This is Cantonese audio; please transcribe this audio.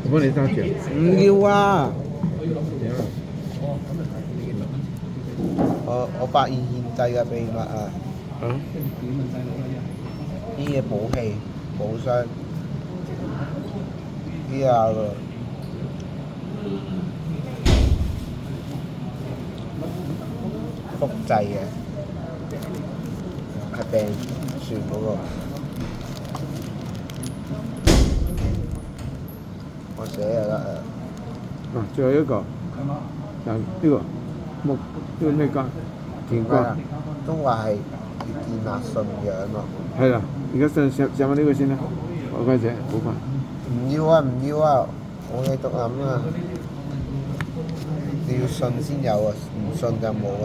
幫你揸住。唔要啊！我發現獻祭嘅秘密啊！啊？啲嘢補氣補傷，呢個複製嘅係病船嗰個，我寫就得啦。啊，最後一個，就呢個木，呢個咩瓜？甜瓜。都話係要建立信仰咯。係啦，而家上呢個先啦，好快謝，好快。唔要啊！唔要啊！我哋獨諗啊！你要信先有啊，唔信就冇啊！